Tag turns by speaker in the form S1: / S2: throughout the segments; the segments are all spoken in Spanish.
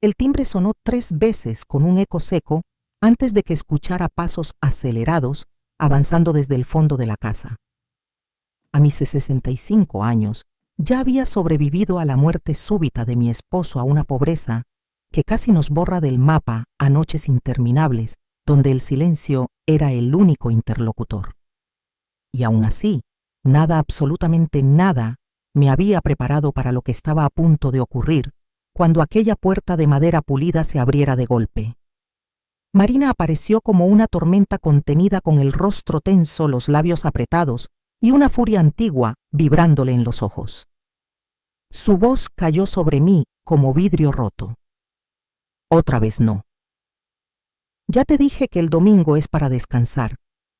S1: El timbre sonó 3 veces con un eco seco antes de que escuchara pasos acelerados avanzando desde el fondo de la casa. A mis 65 años, ya había sobrevivido a la muerte súbita de mi esposo, a una pobreza que casi nos borra del mapa, a noches interminables donde el silencio era el único interlocutor. Y aún así, nada, absolutamente nada, me había preparado para lo que estaba a punto de ocurrir cuando aquella puerta de madera pulida se abriera de golpe. Marina apareció como una tormenta contenida, con el rostro tenso, los labios apretados y una furia antigua vibrándole en los ojos. Su voz cayó sobre mí como vidrio roto. Otra vez no. Ya te dije que el domingo es para descansar.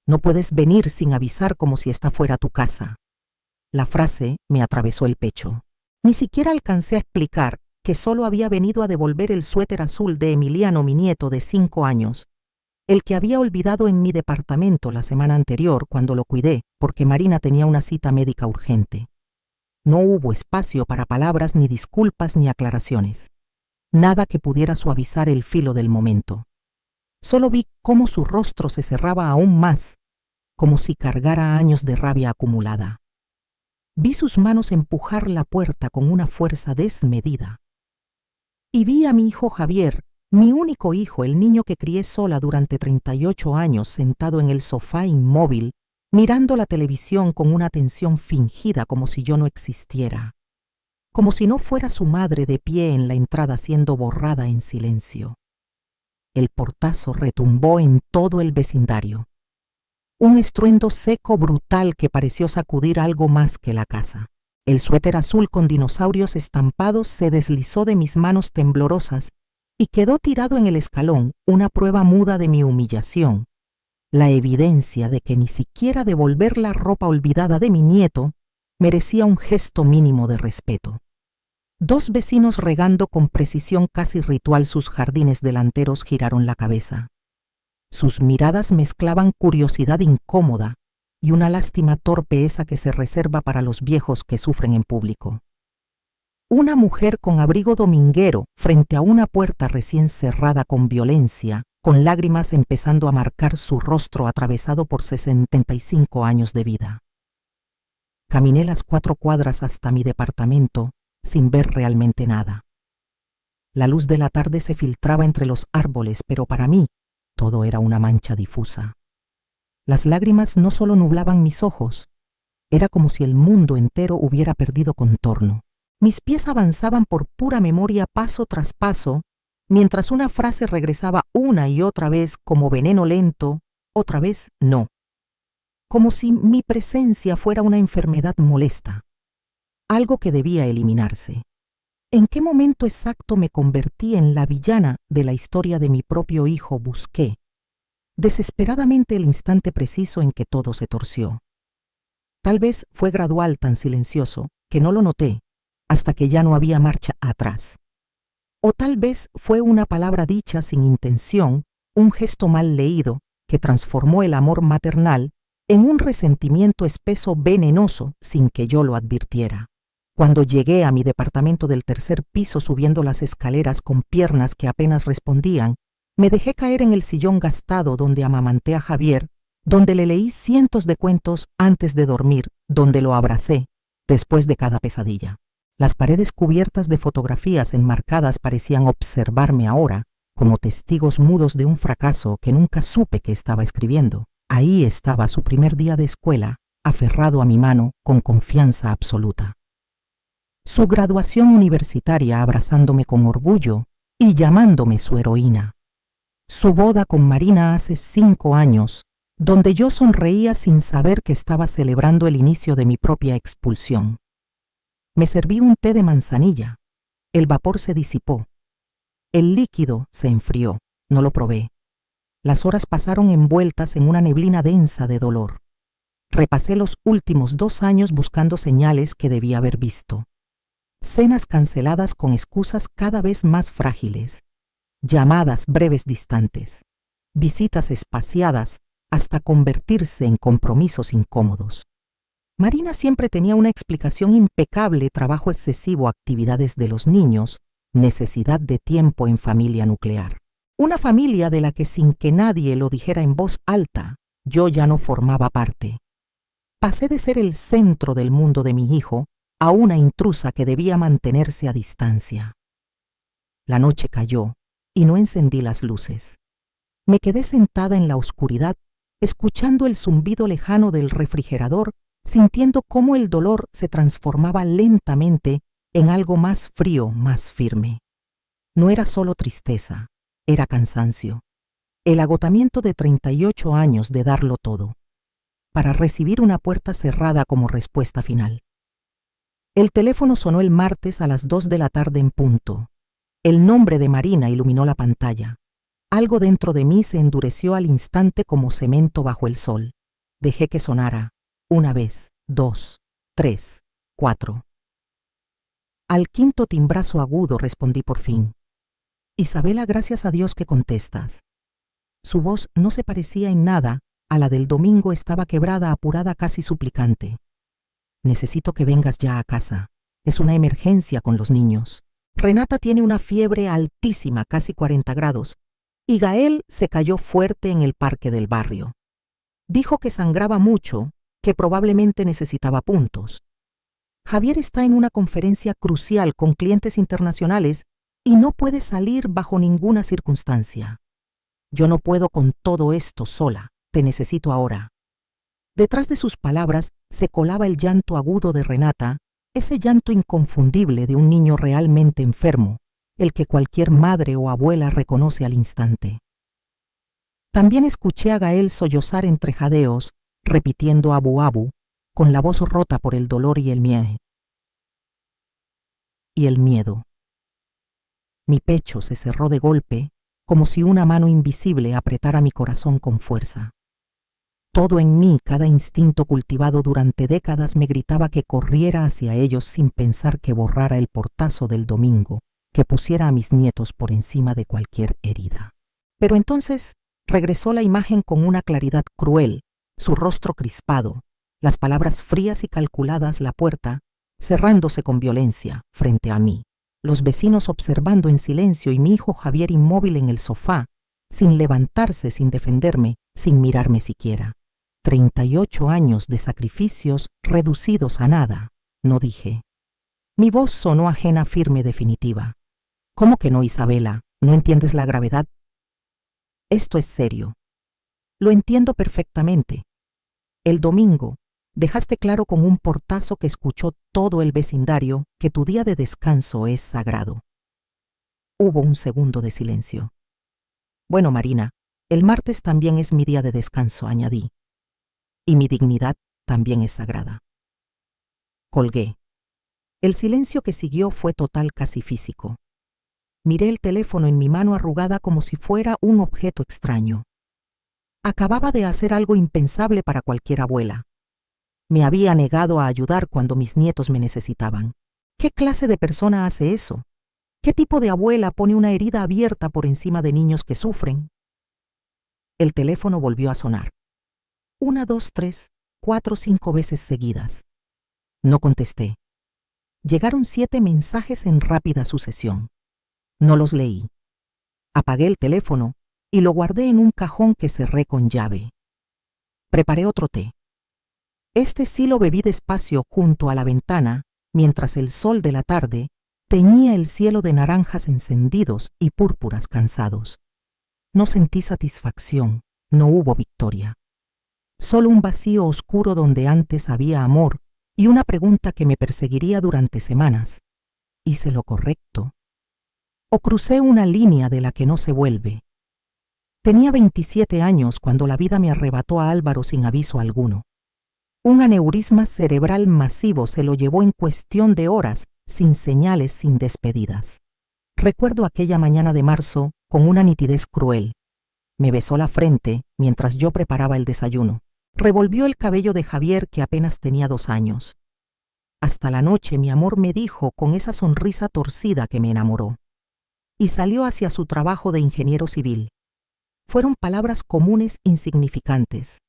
S1: No puedes venir sin avisar como si esta fuera tu casa. La frase me atravesó el pecho. Ni siquiera alcancé a explicar que solo había venido a devolver el suéter azul de Emiliano, mi nieto de 5 años, el que había olvidado en mi departamento la semana anterior cuando lo cuidé, porque Marina tenía una cita médica urgente. No hubo espacio para palabras, ni disculpas, ni aclaraciones. Nada que pudiera suavizar el filo del momento. Solo vi cómo su rostro se cerraba aún más, como si cargara años de rabia acumulada. Vi sus manos empujar la puerta con una fuerza desmedida. Y vi a mi hijo Javier, mi único hijo, el niño que crié sola durante 38 años, sentado en el sofá inmóvil, mirando la televisión con una atención fingida, como si yo no existiera, como si no fuera su madre de pie en la entrada siendo borrada en silencio. El portazo retumbó en todo el vecindario. Un estruendo seco brutal que pareció sacudir algo más que la casa. El suéter azul con dinosaurios estampados se deslizó de mis manos temblorosas y quedó tirado en el escalón, una prueba muda de mi humillación, la evidencia de que ni siquiera devolver la ropa olvidada de mi nieto merecía un gesto mínimo de respeto. 2 vecinos, regando con precisión casi ritual sus jardines delanteros, giraron la cabeza. Sus miradas mezclaban curiosidad incómoda y una lástima torpe, esa que se reserva para los viejos que sufren en público. Una mujer con abrigo dominguero frente a una puerta recién cerrada con violencia, con lágrimas empezando a marcar su rostro atravesado por 65 años de vida. Caminé las 4 cuadras hasta mi departamento sin ver realmente nada. La luz de la tarde se filtraba entre los árboles, pero para mí todo era una mancha difusa. Las lágrimas no solo nublaban mis ojos, era como si el mundo entero hubiera perdido contorno. Mis pies avanzaban por pura memoria paso tras paso, mientras una frase regresaba una y otra vez como veneno lento, otra vez no. Como si mi presencia fuera una enfermedad molesta, algo que debía eliminarse. ¿En qué momento exacto me convertí en la villana de la historia de mi propio hijo? Busqué desesperadamente el instante preciso en que todo se torció. Tal vez fue gradual, tan silencioso, que no lo noté, hasta que ya no había marcha atrás. O tal vez fue una palabra dicha sin intención, un gesto mal leído, que transformó el amor maternal en un resentimiento espeso, venenoso, sin que yo lo advirtiera. Cuando llegué a mi departamento del 3er piso, subiendo las escaleras con piernas que apenas respondían, me dejé caer en el sillón gastado donde amamanté a Javier, donde le leí cientos de cuentos antes de dormir, donde lo abracé después de cada pesadilla. Las paredes cubiertas de fotografías enmarcadas parecían observarme ahora como testigos mudos de un fracaso que nunca supe que estaba escribiendo. Ahí estaba su primer día de escuela, aferrado a mi mano con confianza absoluta. Su graduación universitaria, abrazándome con orgullo y llamándome su heroína. Su boda con Marina hace 5 años, donde yo sonreía sin saber que estaba celebrando el inicio de mi propia expulsión. Me serví un té de manzanilla. El vapor se disipó. El líquido se enfrió. No lo probé. Las horas pasaron envueltas en una neblina densa de dolor. Repasé los últimos 2 años buscando señales que debía haber visto. Cenas canceladas con excusas cada vez más frágiles. Llamadas breves distantes. Visitas espaciadas hasta convertirse en compromisos incómodos. Marina siempre tenía una explicación impecable: trabajo excesivo, actividades de los niños, necesidad de tiempo en familia nuclear. Una familia de la que, sin que nadie lo dijera en voz alta, yo ya no formaba parte. Pasé de ser el centro del mundo de mi hijo a una intrusa que debía mantenerse a distancia. La noche cayó y no encendí las luces. Me quedé sentada en la oscuridad, escuchando el zumbido lejano del refrigerador, sintiendo cómo el dolor se transformaba lentamente en algo más frío, más firme. No era solo tristeza, era cansancio, el agotamiento de 38 años de darlo todo, para recibir una puerta cerrada como respuesta final. El teléfono sonó el martes a las 2 de la tarde en punto. El nombre de Marina iluminó la pantalla. Algo dentro de mí se endureció al instante como cemento bajo el sol. Dejé que sonara. 1 vez, 2, 3, 4. Al quinto timbrazo agudo respondí por fin. Isabela, gracias a Dios que contestas. Su voz no se parecía en nada a la del domingo, estaba quebrada, apurada, casi suplicante. Necesito que vengas ya a casa. Es una emergencia con los niños. Renata tiene una fiebre altísima, casi 40 grados, y Gael se cayó fuerte en el parque del barrio. Dijo que sangraba mucho, que probablemente necesitaba puntos. Javier está en una conferencia crucial con clientes internacionales y no puede salir bajo ninguna circunstancia. Yo no puedo con todo esto sola, te necesito ahora. Detrás de sus palabras se colaba el llanto agudo de Renata, ese llanto inconfundible de un niño realmente enfermo, el que cualquier madre o abuela reconoce al instante. También escuché a Gael sollozar entre jadeos, repitiendo abu abu, con la voz rota por el dolor y el miedo. Mi pecho se cerró de golpe, como si una mano invisible apretara mi corazón con fuerza. Todo en mí, cada instinto cultivado durante décadas, me gritaba que corriera hacia ellos sin pensar que borrara el portazo del domingo, que pusiera a mis nietos por encima de cualquier herida. Pero entonces regresó la imagen con una claridad cruel, su rostro crispado, las palabras frías y calculadas, la puerta cerrándose con violencia frente a mí, los vecinos observando en silencio y mi hijo Javier inmóvil en el sofá, sin levantarse, sin defenderme, sin mirarme siquiera. 38 años de sacrificios reducidos a nada, no dije. Mi voz sonó ajena, firme, definitiva. ¿Cómo que no, Isabela? ¿No entiendes la gravedad? Esto es serio. Lo entiendo perfectamente. El domingo dejaste claro con un portazo que escuchó todo el vecindario que tu día de descanso es sagrado. Hubo un segundo de silencio. Bueno, Marina, el martes también es mi día de descanso, añadí. Y mi dignidad también es sagrada. Colgué. El silencio que siguió fue total, casi físico. Miré el teléfono en mi mano arrugada como si fuera un objeto extraño. Acababa de hacer algo impensable para cualquier abuela. Me había negado a ayudar cuando mis nietos me necesitaban. ¿Qué clase de persona hace eso? ¿Qué tipo de abuela pone una herida abierta por encima de niños que sufren? El teléfono volvió a sonar. 1, 2, 3, 4, 5 veces seguidas. No contesté. Llegaron 7 mensajes en rápida sucesión. No los leí. Apagué el teléfono y lo guardé en un cajón que cerré con llave. Preparé otro té. Este sí lo bebí despacio junto a la ventana, mientras el sol de la tarde teñía el cielo de naranjas encendidos y púrpuras cansados. No sentí satisfacción, no hubo victoria. Solo un vacío oscuro donde antes había amor y una pregunta que me perseguiría durante semanas. ¿Hice lo correcto? ¿O crucé una línea de la que no se vuelve? Tenía 27 años cuando la vida me arrebató a Álvaro sin aviso alguno. Un aneurisma cerebral masivo se lo llevó en cuestión de horas, sin señales, sin despedidas. Recuerdo aquella mañana de marzo con una nitidez cruel. Me besó la frente mientras yo preparaba el desayuno. Revolvió el cabello de Javier, que apenas tenía 2 años. Hasta la noche mi amor, me dijo con esa sonrisa torcida que me enamoró. Y salió hacia su trabajo de ingeniero civil. Fueron palabras comunes, insignificantes,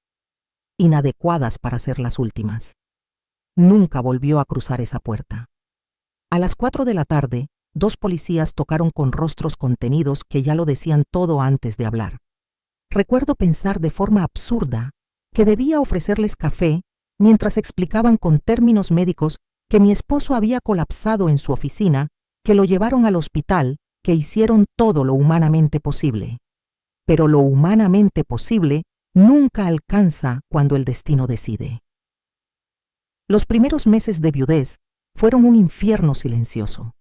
S1: inadecuadas para ser las últimas. Nunca volvió a cruzar esa puerta. A las 4 de la tarde, 2 policías tocaron con rostros contenidos que ya lo decían todo antes de hablar. Recuerdo pensar de forma absurda que debía ofrecerles café mientras explicaban con términos médicos que mi esposo había colapsado en su oficina, que lo llevaron al hospital, que hicieron todo lo humanamente posible. Pero lo humanamente posible nunca alcanza cuando el destino decide. Los primeros meses de viudez fueron un infierno silencioso.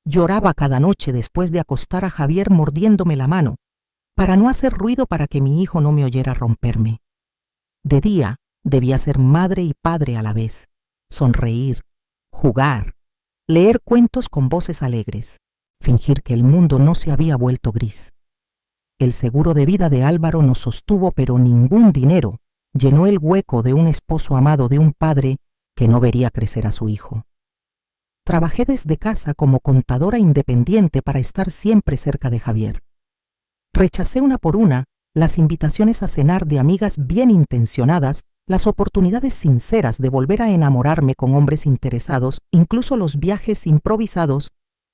S1: Lloraba cada noche después de acostar a Javier mordiéndome la mano, para no hacer ruido para que mi hijo no me oyera romperme. De día debía ser madre y padre a la vez, sonreír, jugar, leer cuentos con voces alegres, fingir que el mundo no se había vuelto gris. El seguro de vida de Álvaro nos sostuvo, pero ningún dinero llenó el hueco de un esposo amado, de un padre que no vería crecer a su hijo. Trabajé desde casa como contadora independiente para estar siempre cerca de Javier. Rechacé una por una las invitaciones a cenar de amigas bien intencionadas, las oportunidades sinceras de volver a enamorarme con hombres interesados, incluso los viajes improvisados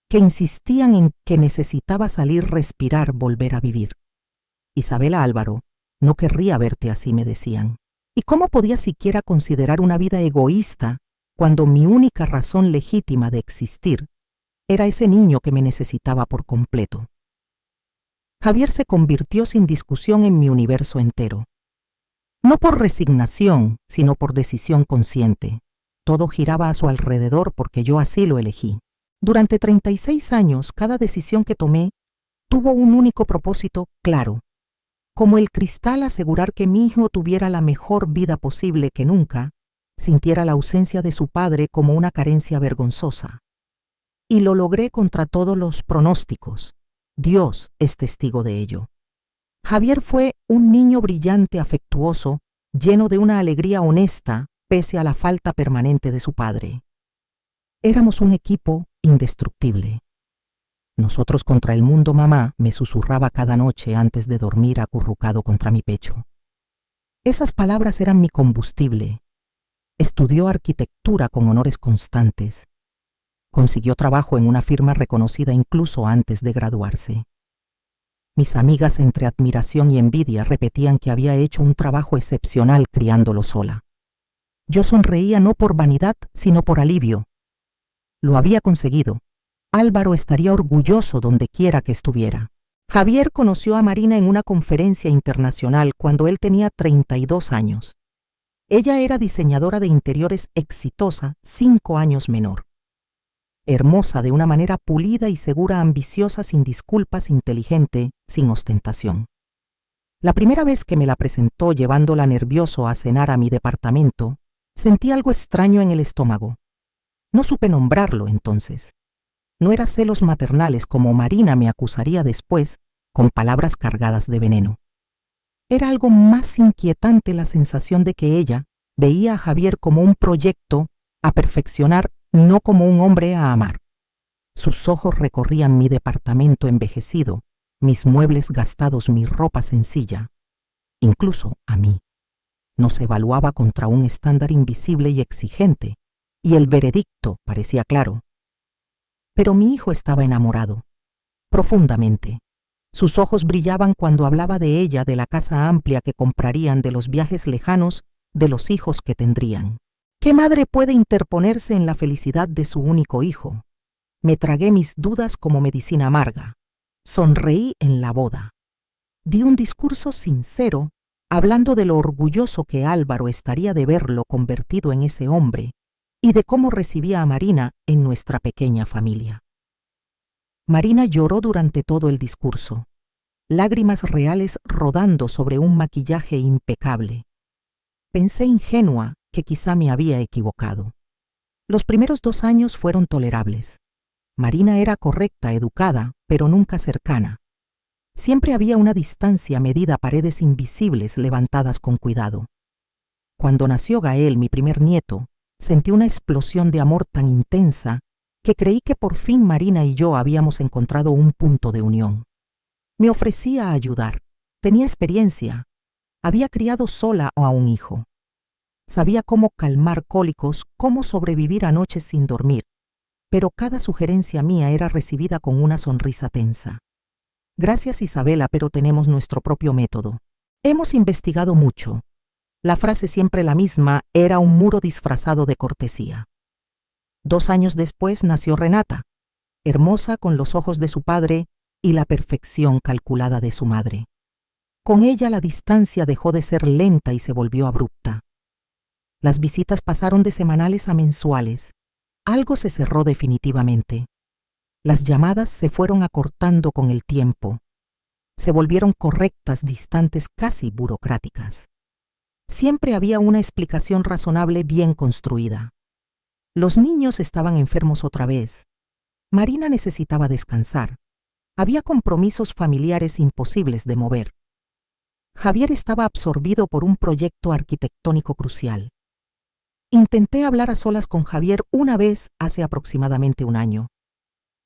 S1: que insistían en que necesitaba salir, respirar, volver a vivir. Isabela Álvaro, no querría verte así, me decían. ¿Y cómo podía siquiera considerar una vida egoísta cuando mi única razón legítima de existir era ese niño que me necesitaba por completo? Javier se convirtió sin discusión en mi universo entero. No por resignación, sino por decisión consciente. Todo giraba a su alrededor porque yo así lo elegí. Durante 36 años, cada decisión que tomé tuvo un único propósito claro. Como el cristal, asegurar que mi hijo tuviera la mejor vida posible, que nunca sintiera la ausencia de su padre como una carencia vergonzosa. Y lo logré contra todos los pronósticos. Dios es testigo de ello. Javier fue un niño brillante, afectuoso, lleno de una alegría honesta, pese a la falta permanente de su padre. Éramos un equipo indestructible. Nosotros contra el mundo, mamá, me susurraba cada noche antes de dormir acurrucado contra mi pecho. Esas palabras eran mi combustible. Estudió arquitectura con honores constantes. Consiguió trabajo en una firma reconocida incluso antes de graduarse. Mis amigas, entre admiración y envidia, repetían que había hecho un trabajo excepcional criándolo sola. Yo sonreía no por vanidad, sino por alivio. Lo había conseguido. Álvaro estaría orgulloso donde quiera que estuviera. Javier conoció a Marina en una conferencia internacional cuando él tenía 32 años. Ella era diseñadora de interiores exitosa, 5 años menor. Hermosa de una manera pulida y segura, ambiciosa, sin disculpas, inteligente, sin ostentación. La primera vez que me la presentó llevándola nervioso a cenar a mi departamento, sentí algo extraño en el estómago. No supe nombrarlo entonces. No era celos maternales como Marina me acusaría después, con palabras cargadas de veneno. Era algo más inquietante, la sensación de que ella veía a Javier como un proyecto a perfeccionar, no como un hombre a amar. Sus ojos recorrían mi departamento envejecido, mis muebles gastados, mi ropa sencilla. Incluso a mí. Nos evaluaba contra un estándar invisible y exigente, y el veredicto parecía claro. Pero mi hijo estaba enamorado, profundamente. Sus ojos brillaban cuando hablaba de ella, de la casa amplia que comprarían, de los viajes lejanos, de los hijos que tendrían. ¿Qué madre puede interponerse en la felicidad de su único hijo? Me tragué mis dudas como medicina amarga. Sonreí en la boda. Di un discurso sincero, hablando de lo orgulloso que Álvaro estaría de verlo convertido en ese hombre y de cómo recibía a Marina en nuestra pequeña familia. Marina lloró durante todo el discurso, lágrimas reales rodando sobre un maquillaje impecable. Pensé ingenua que quizá me había equivocado. Los primeros 2 años fueron tolerables. Marina era correcta, educada, pero nunca cercana. Siempre había una distancia medida, paredes invisibles levantadas con cuidado. Cuando nació Gael, mi primer nieto, sentí una explosión de amor tan intensa que creí que por fin Marina y yo habíamos encontrado un punto de unión. Me ofrecía a ayudar. Tenía experiencia. Había criado sola a un hijo. Sabía cómo calmar cólicos, cómo sobrevivir a noches sin dormir. pero cada sugerencia mía era recibida con una sonrisa tensa. Gracias, Isabela, pero tenemos nuestro propio método. Hemos investigado mucho. La frase siempre la misma, era un muro disfrazado de cortesía. 2 años después nació Renata, hermosa con los ojos de su padre y la perfección calculada de su madre. Con ella la distancia dejó de ser lenta y se volvió abrupta. Las visitas pasaron de semanales a mensuales. Algo se cerró definitivamente. Las llamadas se fueron acortando con el tiempo. Se volvieron correctas, distantes, casi burocráticas. Siempre había una explicación razonable bien construida. Los niños estaban enfermos otra vez. Marina necesitaba descansar. Había compromisos familiares imposibles de mover. Javier estaba absorbido por un proyecto arquitectónico crucial. Intenté hablar a solas con Javier una vez hace aproximadamente 1 año.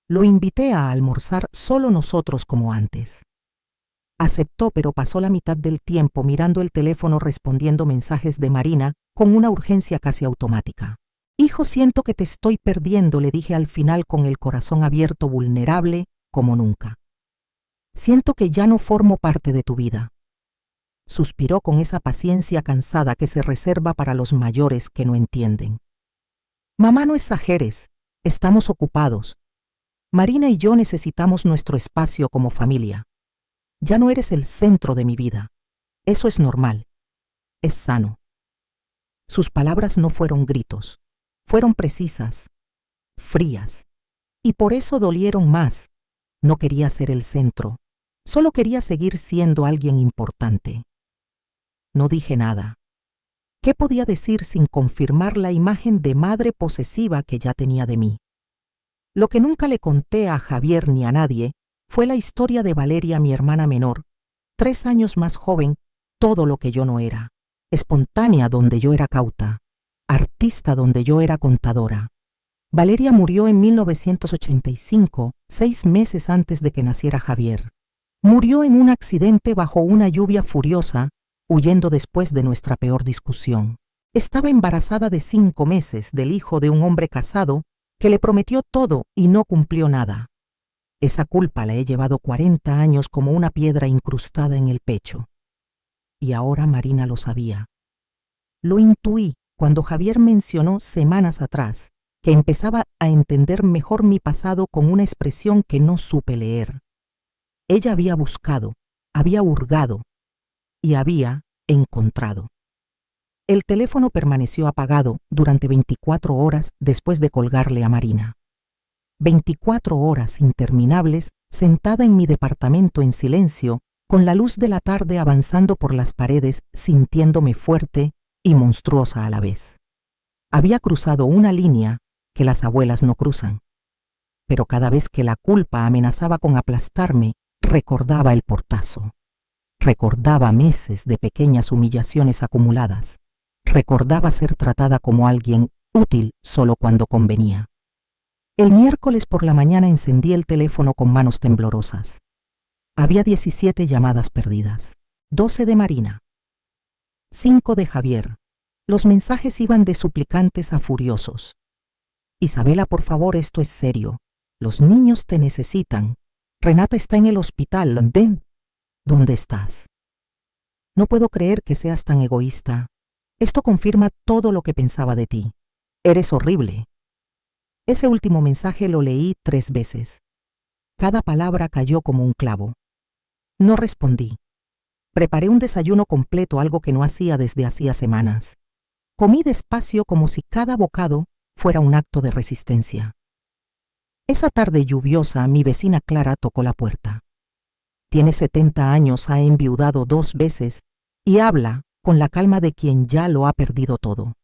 S1: Lo invité a almorzar solo nosotros como antes. Aceptó, pero pasó la mitad del tiempo mirando el teléfono respondiendo mensajes de Marina con una urgencia casi automática. Hijo, siento que te estoy perdiendo, le dije al final con el corazón abierto, vulnerable como nunca. Siento que ya no formo parte de tu vida. Suspiró con esa paciencia cansada que se reserva para los mayores que no entienden. Mamá, no exageres, estamos ocupados. Marina y yo necesitamos nuestro espacio como familia. Ya no eres el centro de mi vida. Eso es normal. Es sano. Sus palabras no fueron gritos. Fueron precisas, frías. Y por eso dolieron más. No quería ser el centro. Solo quería seguir siendo alguien importante. No dije nada. ¿Qué podía decir sin confirmar la imagen de madre posesiva que ya tenía de mí? Lo que nunca le conté a Javier ni a nadie fue la historia de Valeria, mi hermana menor, 3 años más joven, todo lo que yo no era. Espontánea donde yo era cauta. Artista donde yo era contadora. Valeria murió en 1985, 6 meses antes de que naciera Javier. Murió en un accidente bajo una lluvia furiosa, huyendo después de nuestra peor discusión. Estaba embarazada de 5 meses del hijo de un hombre casado que le prometió todo y no cumplió nada. Esa culpa la he llevado 40 años como una piedra incrustada en el pecho. Y ahora Marina lo sabía. Lo intuí cuando Javier mencionó semanas atrás que empezaba a entender mejor mi pasado con una expresión que no supe leer. Ella había buscado, había hurgado y había encontrado. El teléfono permaneció apagado durante 24 horas después de colgarle a Marina. 24 horas interminables sentada en mi departamento en silencio, con la luz de la tarde avanzando por las paredes, sintiéndome fuerte y monstruosa a la vez. Había cruzado una línea que las abuelas no cruzan. Pero cada vez que la culpa amenazaba con aplastarme, recordaba el portazo. Recordaba meses de pequeñas humillaciones acumuladas. Recordaba ser tratada como alguien útil solo cuando convenía. El miércoles por la mañana encendí el teléfono con manos temblorosas. Había 17 llamadas perdidas. 12 de Marina. 5 de Javier. Los mensajes iban de suplicantes a furiosos. Isabela, por favor, esto es serio. Los niños te necesitan. Renata está en el hospital. ¿Dónde estás? No puedo creer que seas tan egoísta. Esto confirma todo lo que pensaba de ti. Eres horrible. Ese último mensaje lo leí 3 veces. Cada palabra cayó como un clavo. No respondí. Preparé un desayuno completo, algo que no hacía desde hacía semanas. Comí despacio como si cada bocado fuera un acto de resistencia. Esa tarde lluviosa, mi vecina Clara tocó la puerta. Tiene 70 años, ha enviudado 2 veces y habla con la calma de quien ya lo ha perdido todo.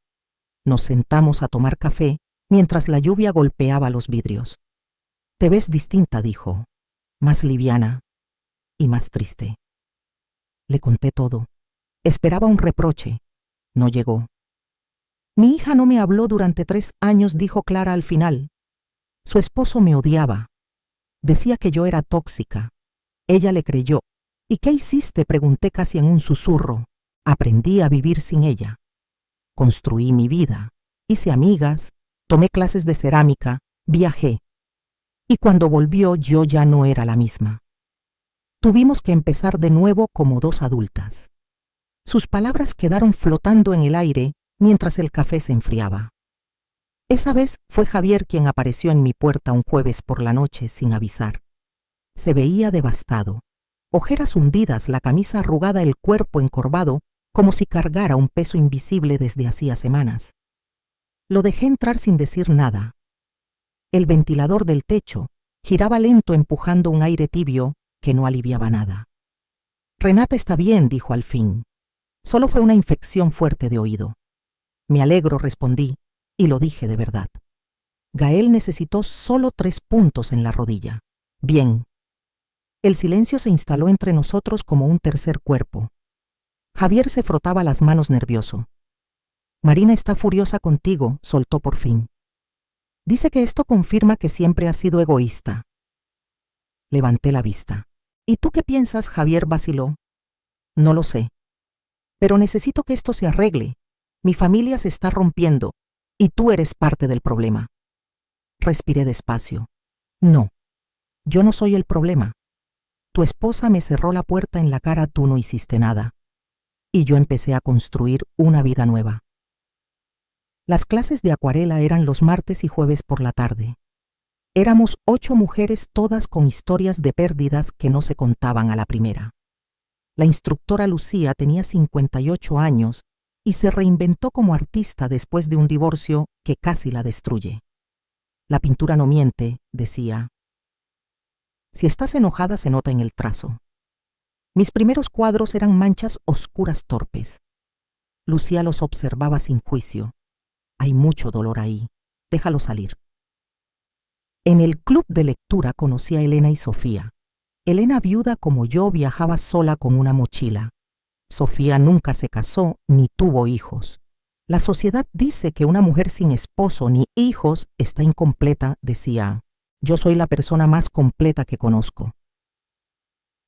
S1: Nos sentamos a tomar café mientras la lluvia golpeaba los vidrios. Te ves distinta, dijo, más liviana y más triste. Le conté todo. Esperaba un reproche. No llegó. Mi hija no me habló durante 3 años, dijo Clara al final. Su esposo me odiaba. Decía que yo era tóxica. Ella le creyó. ¿Y qué hiciste?, pregunté casi en un susurro. Aprendí a vivir sin ella. Construí mi vida. Hice amigas. Tomé clases de cerámica. Viajé. Y cuando volvió yo ya no era la misma. Tuvimos que empezar de nuevo como dos adultas. Sus palabras quedaron flotando en el aire mientras el café se enfriaba. Esa vez fue Javier quien apareció en mi puerta un jueves por la noche sin avisar. Se veía devastado. Ojeras hundidas, la camisa arrugada, el cuerpo encorvado, como si cargara un peso invisible desde hacía semanas. Lo dejé entrar sin decir nada. El ventilador del techo giraba lento empujando un aire tibio que no aliviaba nada. Renata está bien, dijo al fin. Solo fue una infección fuerte de oído. Me alegro, respondí, y lo dije de verdad. Gael necesitó solo 3 puntos en la rodilla. Bien. El silencio se instaló entre nosotros como un tercer cuerpo. Javier se frotaba las manos nervioso. Marina está furiosa contigo, soltó por fin. Dice que esto confirma que siempre has sido egoísta. Levanté la vista. ¿Y tú qué piensas, Javier? Vaciló. No lo sé. Pero necesito que esto se arregle. Mi familia se está rompiendo y tú eres parte del problema. Respiré despacio. No, yo no soy el problema. Tu esposa me cerró la puerta en la cara, tú no hiciste nada. Y yo empecé a construir una vida nueva. Las clases de acuarela eran los martes y jueves por la tarde. Éramos 8 mujeres, todas con historias de pérdidas que no se contaban a la primera. La instructora Lucía tenía 58 años y se reinventó como artista después de un divorcio que casi la destruye. La pintura no miente, decía. Si estás enojada se nota en el trazo. Mis primeros cuadros eran manchas oscuras torpes. Lucía los observaba sin juicio. Hay mucho dolor ahí. Déjalo salir. En el club de lectura conocí a Elena y Sofía. Elena, viuda como yo, viajaba sola con una mochila. Sofía nunca se casó ni tuvo hijos. La sociedad dice que una mujer sin esposo ni hijos está incompleta, decía. Yo soy la persona más completa que conozco.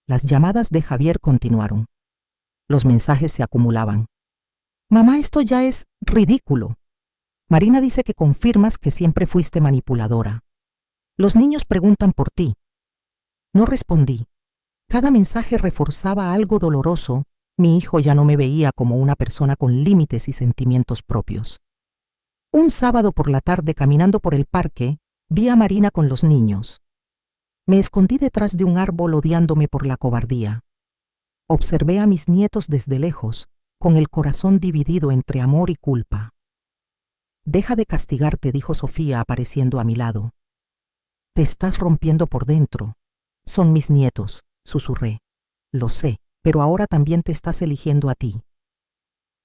S1: Las llamadas de Javier continuaron. Los mensajes se acumulaban. Mamá, esto ya es ridículo. Marina dice que confirmas que siempre fuiste manipuladora. Los niños preguntan por ti. No respondí. Cada mensaje reforzaba algo doloroso. Mi hijo ya no me veía como una persona con límites y sentimientos propios. Un sábado por la tarde, caminando por el parque, vi a Marina con los niños. Me escondí detrás de un árbol odiándome por la cobardía. Observé a mis nietos desde lejos, con el corazón dividido entre amor y culpa. Deja de castigarte, dijo Sofía apareciendo a mi lado. Te estás rompiendo por dentro. Son mis nietos, susurré. Lo sé, pero ahora también te estás eligiendo a ti.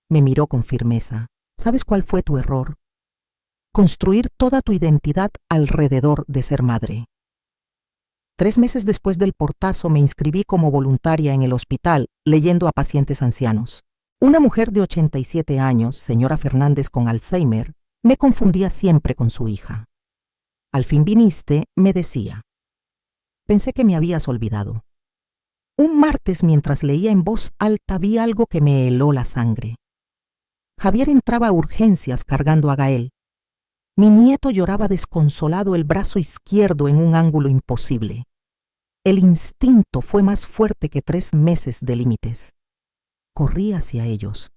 S1: Me miró con firmeza. ¿Sabes cuál fue tu error? Construir toda tu identidad alrededor de ser madre. 3 meses después del portazo me inscribí como voluntaria en el hospital leyendo a pacientes ancianos. Una mujer de 87 años, señora Fernández con Alzheimer, me confundía siempre con su hija. Al fin viniste, me decía. Pensé que me habías olvidado. Un martes, mientras leía en voz alta, vi algo que me heló la sangre. Javier entraba a urgencias cargando a Gael. Mi nieto lloraba desconsolado, el brazo izquierdo en un ángulo imposible. El instinto fue más fuerte que 3 meses de límites. Corrí hacia ellos.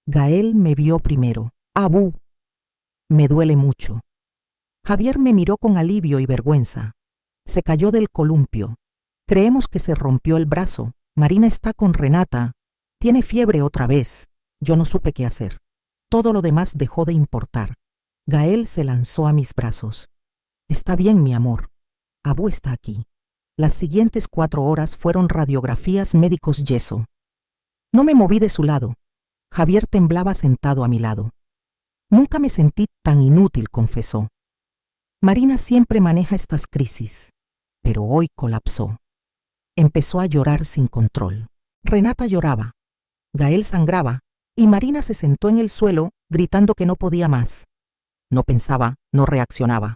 S1: Gael me vio primero. ¡Abú! Me duele mucho. Javier me miró con alivio y vergüenza. Se cayó del columpio. Creemos que se rompió el brazo. Marina está con Renata. Tiene fiebre otra vez. Yo no supe qué hacer. Todo lo demás dejó de importar. Gael se lanzó a mis brazos. Está bien, mi amor. Abú está aquí. Las siguientes 4 horas fueron radiografías, médicos, yeso. No me moví de su lado. Javier temblaba sentado a mi lado. Nunca me sentí tan inútil, confesó. Marina siempre maneja estas crisis, pero hoy colapsó. Empezó a llorar sin control. Renata lloraba. Gael sangraba y Marina se sentó en el suelo gritando que no podía más. No pensaba, no reaccionaba.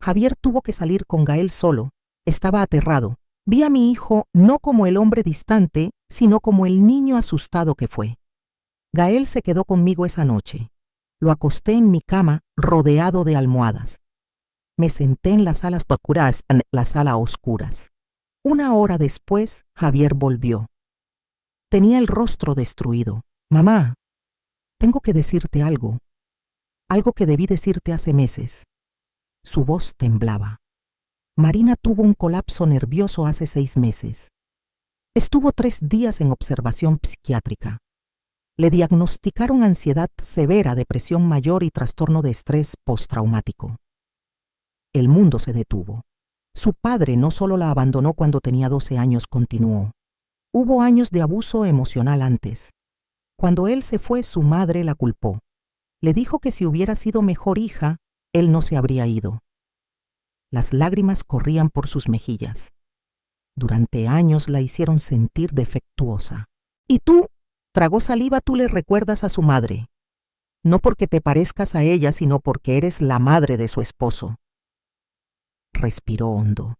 S1: Javier tuvo que salir con Gael solo. Estaba aterrado. Vi a mi hijo no como el hombre distante, sino como el niño asustado que fue. Gael se quedó conmigo esa noche. Lo acosté en mi cama rodeado de almohadas. Me senté en las salas oscuras, en la sala a oscuras. 1 hora después, Javier volvió. Tenía el rostro destruido. Mamá, tengo que decirte algo. Algo que debí decirte hace meses. Su voz temblaba. Marina tuvo un colapso nervioso hace 6 meses. Estuvo 3 días en observación psiquiátrica. Le diagnosticaron ansiedad severa, depresión mayor y trastorno de estrés postraumático. El mundo se detuvo. Su padre no solo la abandonó cuando tenía 12 años, continuó. Hubo años de abuso emocional antes. Cuando él se fue, su madre la culpó. Le dijo que si hubiera sido mejor hija, él no se habría ido. Las lágrimas corrían por sus mejillas. Durante años la hicieron sentir defectuosa. Y tú, tragó saliva, tú le recuerdas a su madre. No porque te parezcas a ella, sino porque eres la madre de su esposo. Respiró hondo.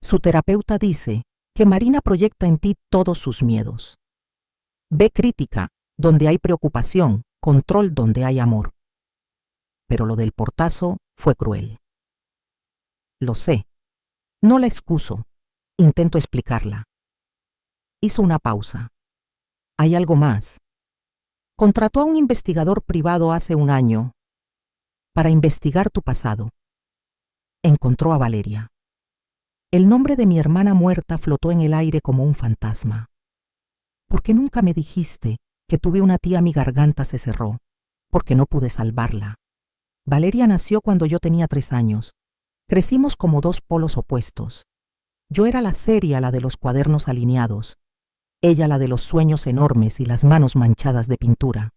S1: Su terapeuta dice que Marina proyecta en ti todos sus miedos. Ve crítica donde hay preocupación, control donde hay amor. Pero lo del portazo fue cruel. Lo sé. No la excuso. Intento explicarla. Hizo una pausa. Hay algo más. Contrató a un investigador privado hace 1 año para investigar tu pasado. Encontró a Valeria. El nombre de mi hermana muerta flotó en el aire como un fantasma. ¿Por qué nunca me dijiste que tuve una tía? Mi garganta se cerró, porque no pude salvarla. Valeria nació cuando yo tenía 3 años. Crecimos como 2 polos opuestos. Yo era la seria, la de los cuadernos alineados. Ella la de los sueños enormes y las manos manchadas de pintura.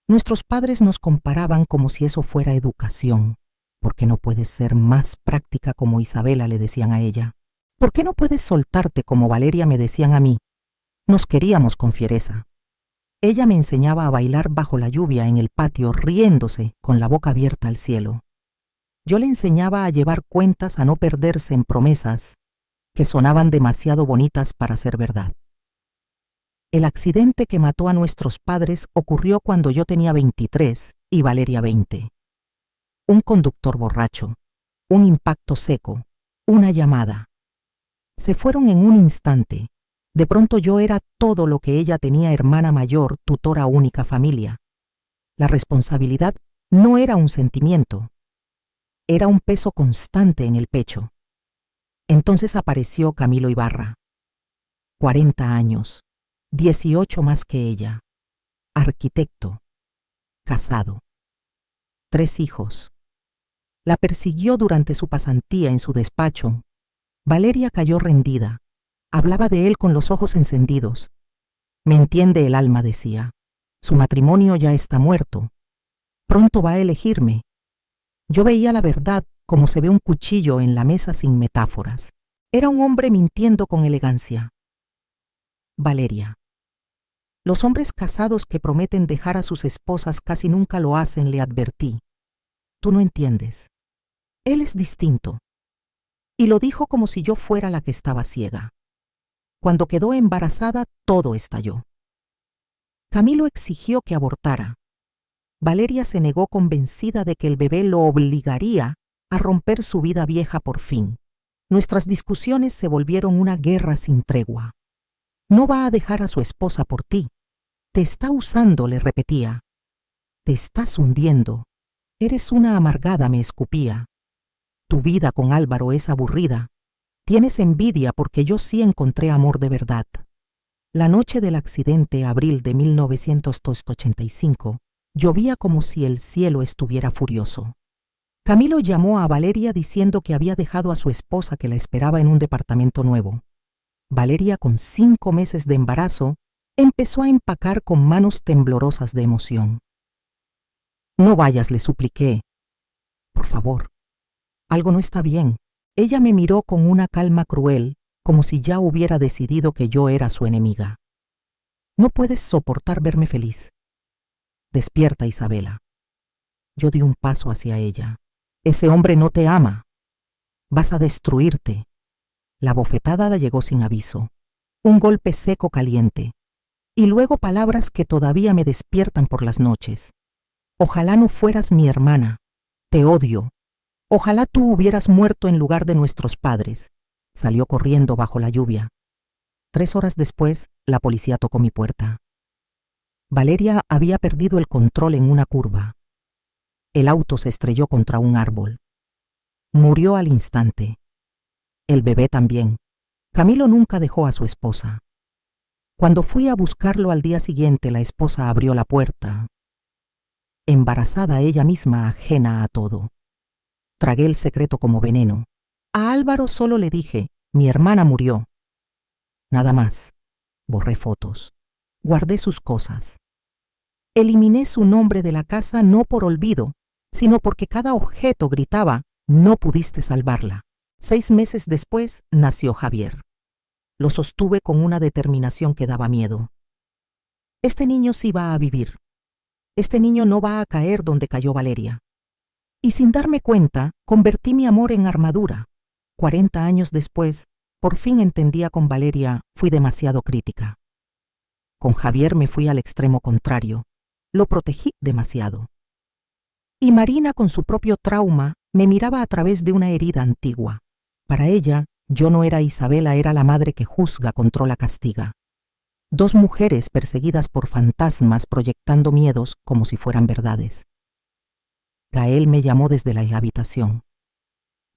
S1: Nuestros padres nos comparaban como si eso fuera educación. ¿Por qué no puedes ser más práctica como Isabela?, le decían a ella. ¿Por qué no puedes soltarte como Valeria?, me decían a mí. Nos queríamos con fiereza. Ella me enseñaba a bailar bajo la lluvia en el patio, riéndose, con la boca abierta al cielo. Yo le enseñaba a llevar cuentas, a no perderse en promesas que sonaban demasiado bonitas para ser verdad. El accidente que mató a nuestros padres ocurrió cuando yo tenía 23 y Valeria 20. Un conductor borracho, un impacto seco, una llamada. Se fueron en un instante. De pronto yo era todo lo que ella tenía: hermana mayor, tutora única, familia. La responsabilidad no era un sentimiento, era un peso constante en el pecho. Entonces apareció Camilo Ibarra. 40 años, 18 más que ella. Arquitecto, casado. 3 hijos. La persiguió durante su pasantía en su despacho. Valeria cayó rendida. Hablaba de él con los ojos encendidos. Me entiende el alma, decía. Su matrimonio ya está muerto. Pronto va a elegirme. Yo veía la verdad como se ve un cuchillo en la mesa, sin metáforas. Era un hombre mintiendo con elegancia. Valeria. Los hombres casados que prometen dejar a sus esposas casi nunca lo hacen, le advertí. Tú no entiendes. Él es distinto. Y lo dijo como si yo fuera la que estaba ciega. Cuando quedó embarazada, todo estalló. Camilo exigió que abortara. Valeria se negó, convencida de que el bebé lo obligaría a romper su vida vieja por fin. Nuestras discusiones se volvieron una guerra sin tregua. No va a dejar a su esposa por ti. Te está usando, le repetía. Te estás hundiendo. Eres una amargada, me escupía. Tu vida con Álvaro es aburrida. Tienes envidia porque yo sí encontré amor de verdad. La noche del accidente, abril de 1985, llovía como si el cielo estuviera furioso. Camilo llamó a Valeria diciendo que había dejado a su esposa, que la esperaba en un departamento nuevo. Valeria, con 5 meses de embarazo, empezó a empacar con manos temblorosas de emoción. No vayas, le supliqué. Por favor. Algo no está bien. Ella me miró con una calma cruel, como si ya hubiera decidido que yo era su enemiga. No puedes soportar verme feliz. Despierta, Isabela. Yo di un paso hacia ella. Ese hombre no te ama. Vas a destruirte. La bofetada la llegó sin aviso. Un golpe seco, caliente. Y luego palabras que todavía me despiertan por las noches. Ojalá no fueras mi hermana. Te odio. Ojalá tú hubieras muerto en lugar de nuestros padres. Salió corriendo bajo la lluvia. 3 horas después, la policía tocó mi puerta. Valeria había perdido el control en una curva. El auto se estrelló contra un árbol. Murió al instante. El bebé también. Camilo nunca dejó a su esposa. Cuando fui a buscarlo al día siguiente, la esposa abrió la puerta. Embarazada ella misma, ajena a todo. Tragué el secreto como veneno. A Álvaro solo le dije, mi hermana murió. Nada más. Borré fotos. Guardé sus cosas. Eliminé su nombre de la casa no por olvido, sino porque cada objeto gritaba, no pudiste salvarla. 6 meses después nació Javier. Lo sostuve con una determinación que daba miedo. Este niño sí va a vivir. Este niño no va a caer donde cayó Valeria. Y sin darme cuenta, convertí mi amor en armadura. 40 años después, por fin entendía con Valeria, fui demasiado crítica. Con Javier me fui al extremo contrario. Lo protegí demasiado. Y Marina, con su propio trauma, me miraba a través de una herida antigua. Para ella, yo no era Isabela, era la madre que juzga, controla, castiga. 2 mujeres perseguidas por fantasmas proyectando miedos como si fueran verdades. Gael me llamó desde la habitación.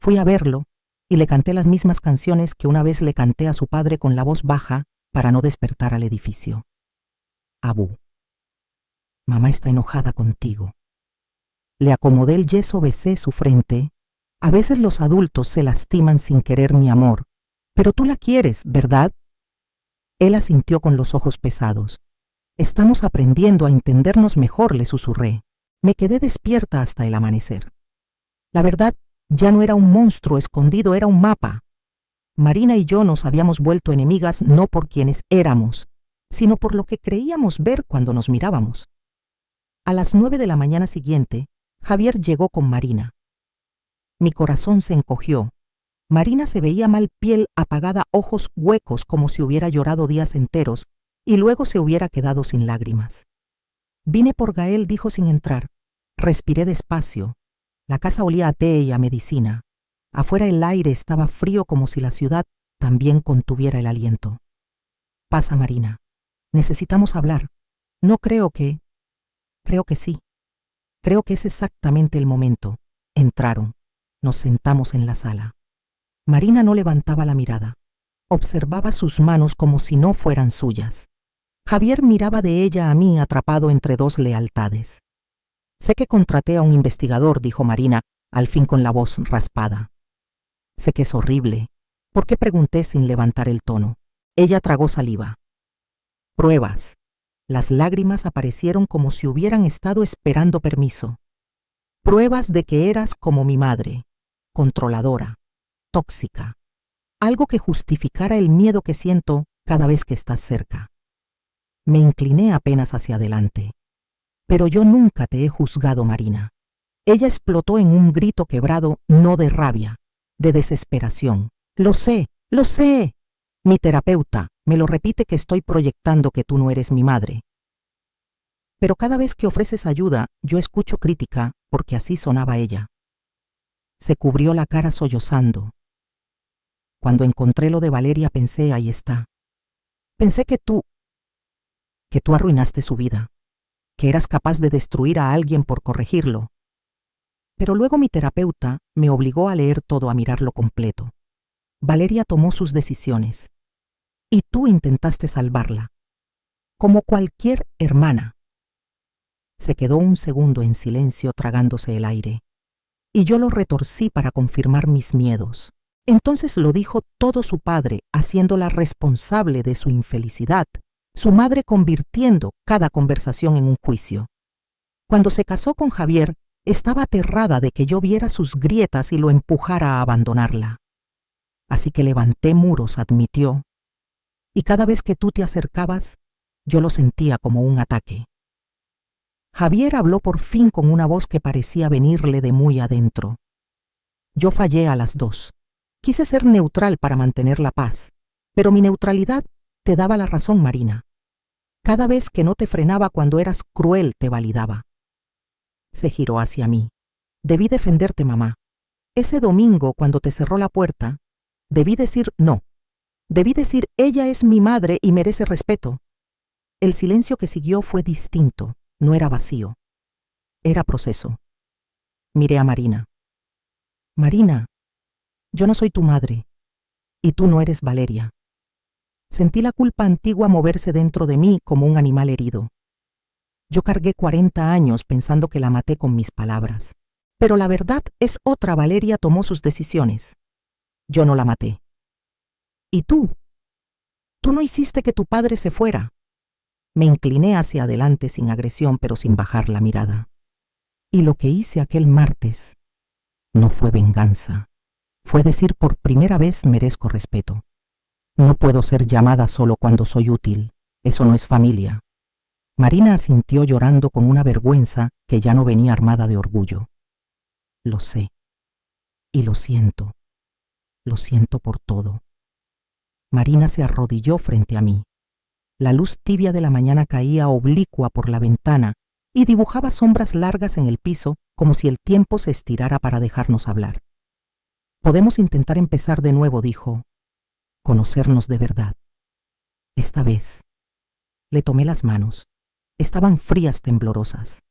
S1: Fui a verlo y le canté las mismas canciones que una vez le canté a su padre con la voz baja para no despertar al edificio. Abu. Mamá está enojada contigo. Le acomodé el yeso, besé su frente. A veces los adultos se lastiman sin querer mi amor, pero tú la quieres, ¿verdad? Él asintió con los ojos pesados. Estamos aprendiendo a entendernos mejor, le susurré. Me quedé despierta hasta el amanecer. La verdad, ya no era un monstruo escondido, era un mapa. Marina y yo nos habíamos vuelto enemigas no por quienes éramos, sino por lo que creíamos ver cuando nos mirábamos. A las 9 de la mañana siguiente, Javier llegó con Marina. Mi corazón se encogió. Marina se veía mal, piel apagada, ojos huecos como si hubiera llorado días enteros y luego se hubiera quedado sin lágrimas. Vine por Gael, dijo sin entrar. Respiré despacio. La casa olía a té y a medicina. Afuera el aire estaba frío como si la ciudad también contuviera el aliento. Pasa, Marina. Necesitamos hablar. No creo que... Creo que sí. Creo que es exactamente el momento. Entraron. Nos sentamos en la sala. Marina no levantaba la mirada. Observaba sus manos como si no fueran suyas. Javier miraba de ella a mí atrapado entre 2 lealtades. Sé que contraté a un investigador, dijo Marina, al fin con la voz raspada. Sé que es horrible. ¿Por qué?, pregunté sin levantar el tono. Ella tragó saliva. Pruebas. Las lágrimas aparecieron como si hubieran estado esperando permiso. Pruebas de que eras como mi madre, controladora, tóxica. Algo que justificara el miedo que siento cada vez que estás cerca. Me incliné apenas hacia adelante. Pero yo nunca te he juzgado, Marina. Ella explotó en un grito quebrado, no de rabia, de desesperación. Lo sé, lo sé. Mi terapeuta me lo repite, que estoy proyectando que tú no eres mi madre. Pero cada vez que ofreces ayuda, yo escucho crítica, porque así sonaba ella. Se cubrió la cara sollozando. Cuando encontré lo de Valeria pensé, ahí está. Pensé que tú arruinaste su vida, que eras capaz de destruir a alguien por corregirlo. Pero luego mi terapeuta me obligó a leer todo, a mirarlo completo. Valeria tomó sus decisiones. Y tú intentaste salvarla, como cualquier hermana. Se quedó un segundo en silencio tragándose el aire, y yo lo retorcí para confirmar mis miedos. Entonces lo dijo todo su padre, haciéndola responsable de su infelicidad, su madre convirtiendo cada conversación en un juicio. Cuando se casó con Javier, estaba aterrada de que yo viera sus grietas y lo empujara a abandonarla. Así que levanté muros, admitió, y cada vez que tú te acercabas, yo lo sentía como un ataque. Javier habló por fin con una voz que parecía venirle de muy adentro. Yo fallé a las 2. Quise ser neutral para mantener la paz, pero mi neutralidad te daba la razón, Marina. Cada vez que no te frenaba cuando eras cruel, te validaba. Se giró hacia mí. Debí defenderte, mamá. Ese domingo, cuando te cerró la puerta, debí decir no. Debí decir, ella es mi madre y merece respeto. El silencio que siguió fue distinto, no era vacío. Era proceso. Miré a Marina. Marina, yo no soy tu madre, y tú no eres Valeria. Sentí la culpa antigua moverse dentro de mí como un animal herido. Yo cargué 40 años pensando que la maté con mis palabras. Pero la verdad es otra. Valeria tomó sus decisiones. Yo no la maté. ¿Y tú? Tú no hiciste que tu padre se fuera. Me incliné hacia adelante sin agresión, pero sin bajar la mirada. Y lo que hice aquel martes no fue venganza. Fue decir por primera vez merezco respeto. No puedo ser llamada solo cuando soy útil. Eso no es familia. Marina asintió llorando con una vergüenza que ya no venía armada de orgullo. Lo sé. Y lo siento. Lo siento por todo. Marina se arrodilló frente a mí. La luz tibia de la mañana caía oblicua por la ventana y dibujaba sombras largas en el piso como si el tiempo se estirara para dejarnos hablar. Podemos intentar empezar de nuevo, dijo. Conocernos de verdad. Esta vez. Le tomé las manos. Estaban frías, temblorosas.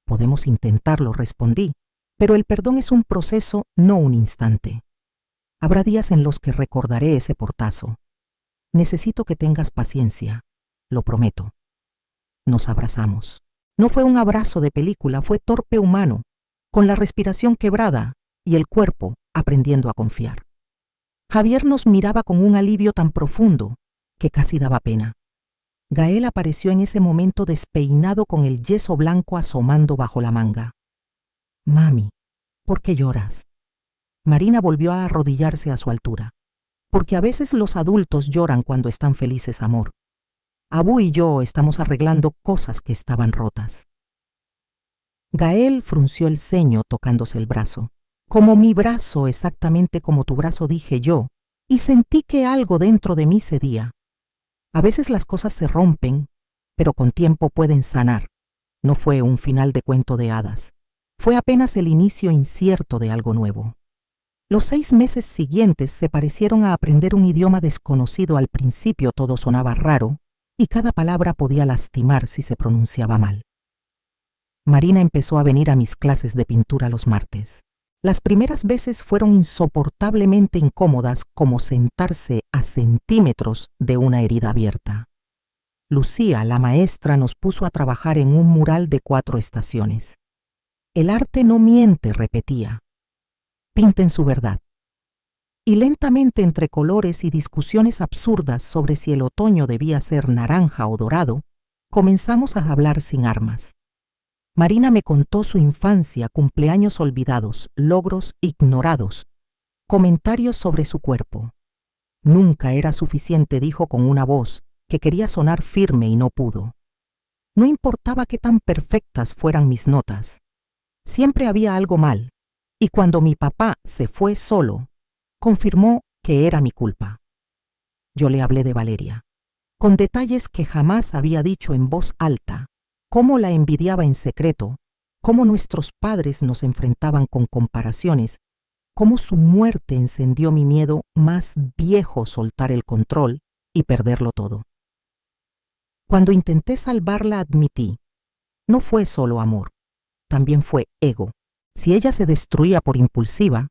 S1: Podemos intentarlo, respondí, pero el perdón es un proceso, no un instante. Habrá días en los que recordaré ese portazo. Necesito que tengas paciencia, lo prometo. Nos abrazamos. No fue un abrazo de película, fue torpe humano, con la respiración quebrada y el cuerpo aprendiendo a confiar. Javier nos miraba con un alivio tan profundo que casi daba pena. Gael apareció en ese momento despeinado con el yeso blanco asomando bajo la manga. Mami, ¿por qué lloras? Marina volvió a arrodillarse a su altura. Porque a veces los adultos lloran cuando están felices, amor. Abu y yo estamos arreglando cosas que estaban rotas. Gael frunció el ceño tocándose el brazo. Como mi brazo, exactamente como tu brazo, dije yo, y sentí que algo dentro de mí cedía. A veces las cosas se rompen, pero con tiempo pueden sanar. No fue un final de cuento de hadas. Fue apenas el inicio incierto de algo nuevo. Los 6 meses siguientes se parecieron a aprender un idioma desconocido. Al principio todo sonaba raro y cada palabra podía lastimar si se pronunciaba mal. Marina empezó a venir a mis clases de pintura los martes. Las primeras veces fueron insoportablemente incómodas, como sentarse a centímetros de una herida abierta. Lucía, la maestra, nos puso a trabajar en un mural de 4 estaciones. El arte no miente, repetía. Pinten su verdad. Y lentamente, entre colores y discusiones absurdas sobre si el otoño debía ser naranja o dorado, comenzamos a hablar sin armas. Marina me contó su infancia, cumpleaños olvidados, logros ignorados, comentarios sobre su cuerpo. Nunca era suficiente, dijo con una voz que quería sonar firme y no pudo. No importaba qué tan perfectas fueran mis notas. Siempre había algo mal, y cuando mi papá se fue solo, confirmó que era mi culpa. Yo le hablé de Valeria, con detalles que jamás había dicho en voz alta. Cómo la envidiaba en secreto, cómo nuestros padres nos enfrentaban con comparaciones, cómo su muerte encendió mi miedo más viejo, soltar el control y perderlo todo. Cuando intenté salvarla, admití, no fue solo amor, también fue ego. Si ella se destruía por impulsiva,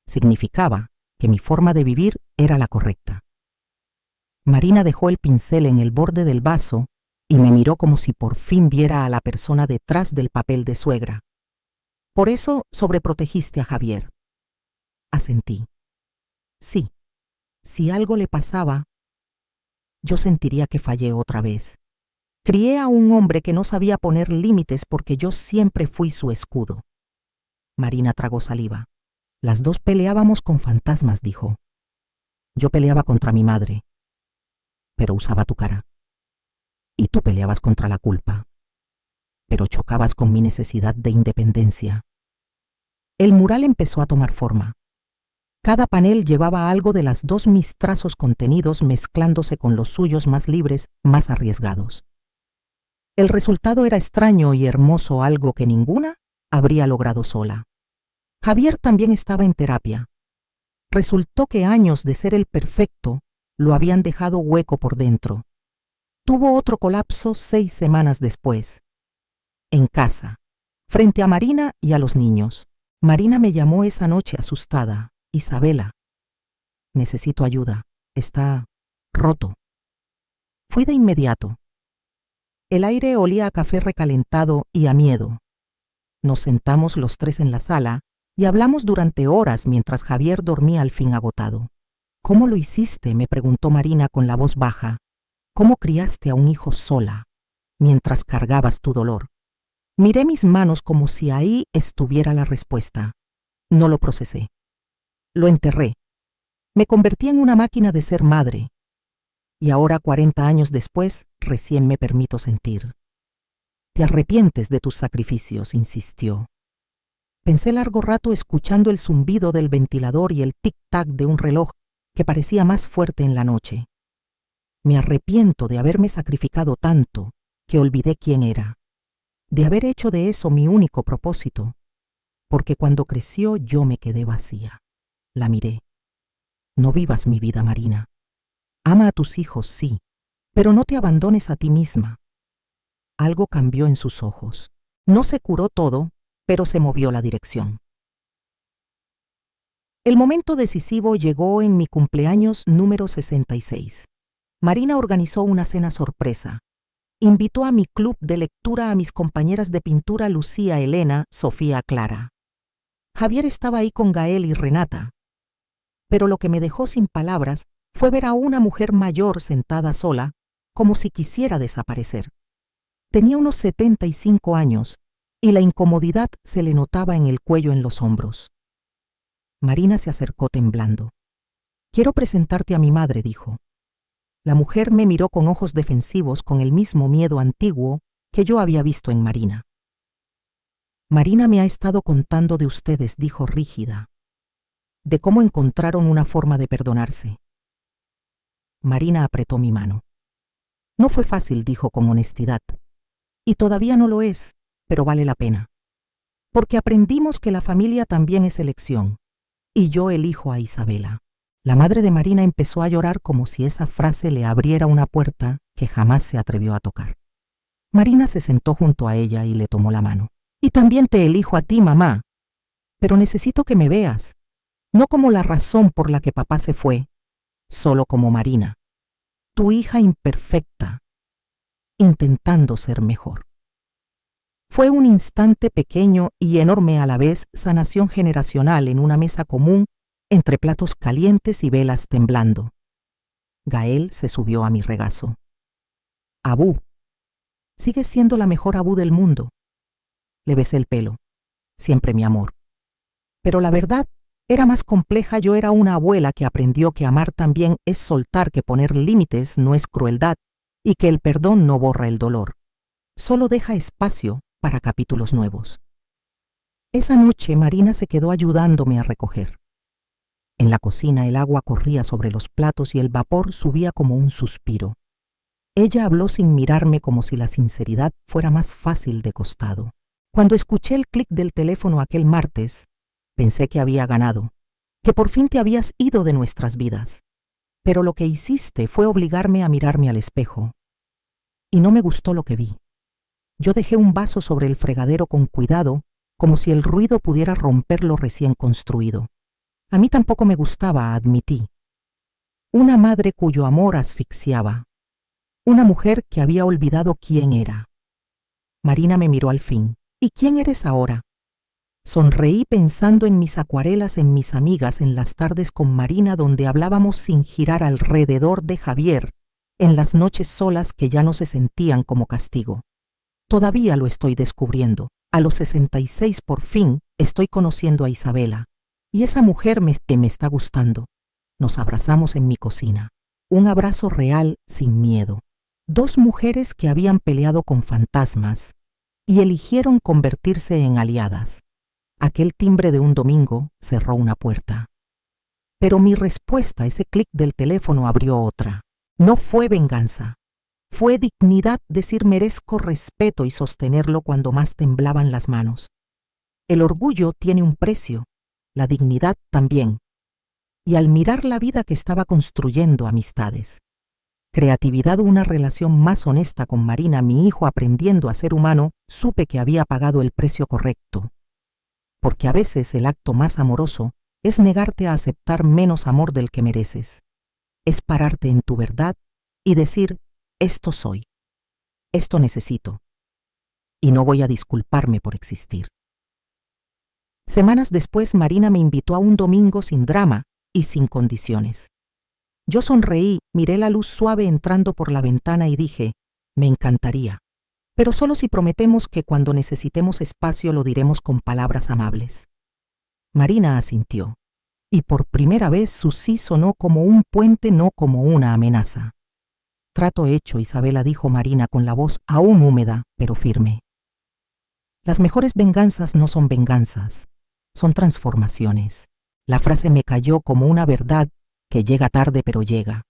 S1: significaba que mi forma de vivir era la correcta. Marina dejó el pincel en el borde del vaso y me miró como si por fin viera a la persona detrás del papel de suegra. Por eso sobreprotegiste a Javier. Asentí. Sí, si algo le pasaba, yo sentiría que fallé otra vez. Crié a un hombre que no sabía poner límites porque yo siempre fui su escudo. Marina tragó saliva. Las dos peleábamos con fantasmas, dijo. Yo peleaba contra mi madre, pero usaba tu cara. Y tú peleabas contra la culpa, pero chocabas con mi necesidad de independencia. El mural empezó a tomar forma. Cada panel llevaba algo de las dos, mis trazos contenidos mezclándose con los suyos más libres, más arriesgados. El resultado era extraño y hermoso, algo que ninguna habría logrado sola. Javier también estaba en terapia. Resultó que años de ser el perfecto lo habían dejado hueco por dentro. Tuvo otro colapso 6 semanas después. En casa, frente a Marina y a los niños. Marina me llamó esa noche asustada. Isabela, necesito ayuda. Está roto. Fui de inmediato. El aire olía a café recalentado y a miedo. Nos sentamos los 3 en la sala y hablamos durante horas mientras Javier dormía al fin agotado. ¿Cómo lo hiciste?, me preguntó Marina con la voz baja. ¿Cómo criaste a un hijo sola mientras cargabas tu dolor? Miré mis manos como si ahí estuviera la respuesta. No lo procesé. Lo enterré. Me convertí en una máquina de ser madre. Y ahora, 40 años después, recién me permito sentir. Te arrepientes de tus sacrificios, insistió. Pensé largo rato escuchando el zumbido del ventilador y el tic-tac de un reloj que parecía más fuerte en la noche. Me arrepiento de haberme sacrificado tanto que olvidé quién era, de haber hecho de eso mi único propósito, porque cuando creció yo me quedé vacía. La miré. No vivas mi vida, Marina. Ama a tus hijos, sí, pero no te abandones a ti misma. Algo cambió en sus ojos. No se curó todo, pero se movió la dirección. El momento decisivo llegó en mi cumpleaños número 66. Marina organizó una cena sorpresa. Invitó a mi club de lectura a mis compañeras de pintura Lucía, Elena, Sofía, Clara. Javier estaba ahí con Gael y Renata. Pero lo que me dejó sin palabras fue ver a una mujer mayor sentada sola, como si quisiera desaparecer. Tenía unos 75 años y la incomodidad se le notaba en el cuello, en los hombros. Marina se acercó temblando. «Quiero presentarte a mi madre», dijo. La mujer me miró con ojos defensivos, con el mismo miedo antiguo que yo había visto en Marina. «Marina me ha estado contando de ustedes», dijo rígida, «de cómo encontraron una forma de perdonarse». Marina apretó mi mano. «No fue fácil», dijo con honestidad, «y todavía no lo es, pero vale la pena. Porque aprendimos que la familia también es elección, y yo elijo a Isabela». La madre de Marina empezó a llorar como si esa frase le abriera una puerta que jamás se atrevió a tocar. Marina se sentó junto a ella y le tomó la mano. «Y también te elijo a ti, mamá. Pero necesito que me veas, no como la razón por la que papá se fue, solo como Marina, tu hija imperfecta, intentando ser mejor». Fue un instante pequeño y enorme a la vez, sanación generacional en una mesa común, entre platos calientes y velas temblando. Gael se subió a mi regazo. «Abú, sigues siendo la mejor Abú del mundo». Le besé el pelo. «Siempre mi amor». Pero la verdad era más compleja. Yo era una abuela que aprendió que amar también es soltar, que poner límites no es crueldad y que el perdón no borra el dolor. Solo deja espacio para capítulos nuevos. Esa noche Marina se quedó ayudándome a recoger. En la cocina el agua corría sobre los platos y el vapor subía como un suspiro. Ella habló sin mirarme, como si la sinceridad fuera más fácil de costado. Cuando escuché el clic del teléfono aquel martes, pensé que había ganado, que por fin te habías ido de nuestras vidas. Pero lo que hiciste fue obligarme a mirarme al espejo. Y no me gustó lo que vi. Yo dejé un vaso sobre el fregadero con cuidado, como si el ruido pudiera romper lo recién construido. A mí tampoco me gustaba, admití. Una madre cuyo amor asfixiaba. Una mujer que había olvidado quién era. Marina me miró al fin. «¿Y quién eres ahora?». Sonreí pensando en mis acuarelas, en mis amigas, en las tardes con Marina donde hablábamos sin girar alrededor de Javier, en las noches solas que ya no se sentían como castigo. Todavía lo estoy descubriendo. A los 66 por fin estoy conociendo a Isabela. Y esa mujer me está gustando. Nos abrazamos en mi cocina. Un abrazo real, sin miedo. Dos mujeres que habían peleado con fantasmas y eligieron convertirse en aliadas. Aquel timbre de un domingo cerró una puerta. Pero mi respuesta, ese clic del teléfono, abrió otra. No fue venganza. Fue dignidad, decir merezco respeto y sostenerlo cuando más temblaban las manos. El orgullo tiene un precio, la dignidad también, y al mirar la vida que estaba construyendo, amistades, creatividad, una relación más honesta con Marina, mi hijo aprendiendo a ser humano, supe que había pagado el precio correcto. Porque a veces el acto más amoroso es negarte a aceptar menos amor del que mereces. Es pararte en tu verdad y decir, esto soy, esto necesito, y no voy a disculparme por existir. Semanas después, Marina me invitó a un domingo sin drama y sin condiciones. Yo sonreí, miré la luz suave entrando por la ventana y dije, me encantaría, pero solo si prometemos que cuando necesitemos espacio lo diremos con palabras amables. Marina asintió, y por primera vez su sí sonó como un puente, no como una amenaza. Trato hecho, Isabela, dijo Marina con la voz aún húmeda, pero firme. Las mejores venganzas no son venganzas, son transformaciones. La frase me cayó como una verdad que llega tarde pero llega.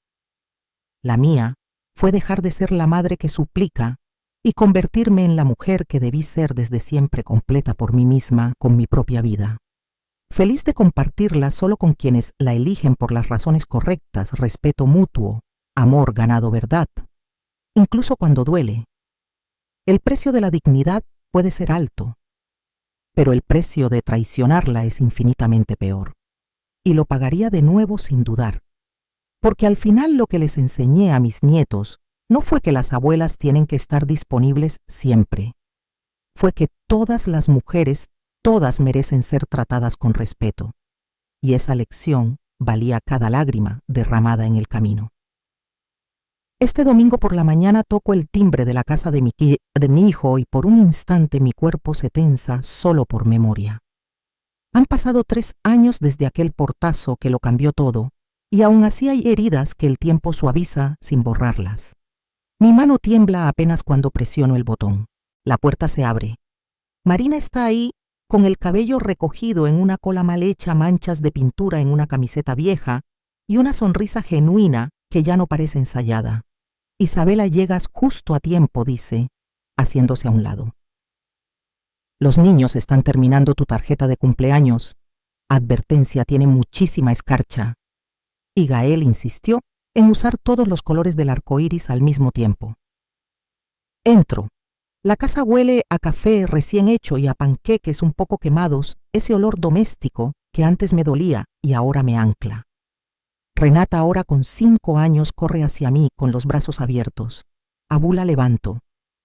S1: La mía fue dejar de ser la madre que suplica y convertirme en la mujer que debí ser desde siempre, completa por mí misma, con mi propia vida. Feliz de compartirla solo con quienes la eligen por las razones correctas, respeto mutuo, amor ganado, verdad, incluso cuando duele. El precio de la dignidad puede ser alto, pero el precio de traicionarla es infinitamente peor. Y lo pagaría de nuevo sin dudar, porque al final lo que les enseñé a mis nietos no fue que las abuelas tienen que estar disponibles siempre. Fue que todas las mujeres, todas merecen ser tratadas con respeto. Y esa lección valía cada lágrima derramada en el camino. Este domingo por la mañana toco el timbre de la casa de mi hijo y por un instante mi cuerpo se tensa solo por memoria. Han pasado 3 años desde aquel portazo que lo cambió todo, y aún así hay heridas que el tiempo suaviza sin borrarlas. Mi mano tiembla apenas cuando presiono el botón. La puerta se abre. Marina está ahí, con el cabello recogido en una cola mal hecha, manchas de pintura en una camiseta vieja y una sonrisa genuina que ya no parece ensayada. Isabela, llegas justo a tiempo, dice, haciéndose a un lado. Los niños están terminando tu tarjeta de cumpleaños. Advertencia, tiene muchísima escarcha. Y Gael insistió en usar todos los colores del arco iris al mismo tiempo. Entro. La casa huele a café recién hecho y a panqueques un poco quemados, ese olor doméstico que antes me dolía y ahora me ancla. Renata, ahora con 5 años, corre hacia mí con los brazos abiertos. Abú la levanto.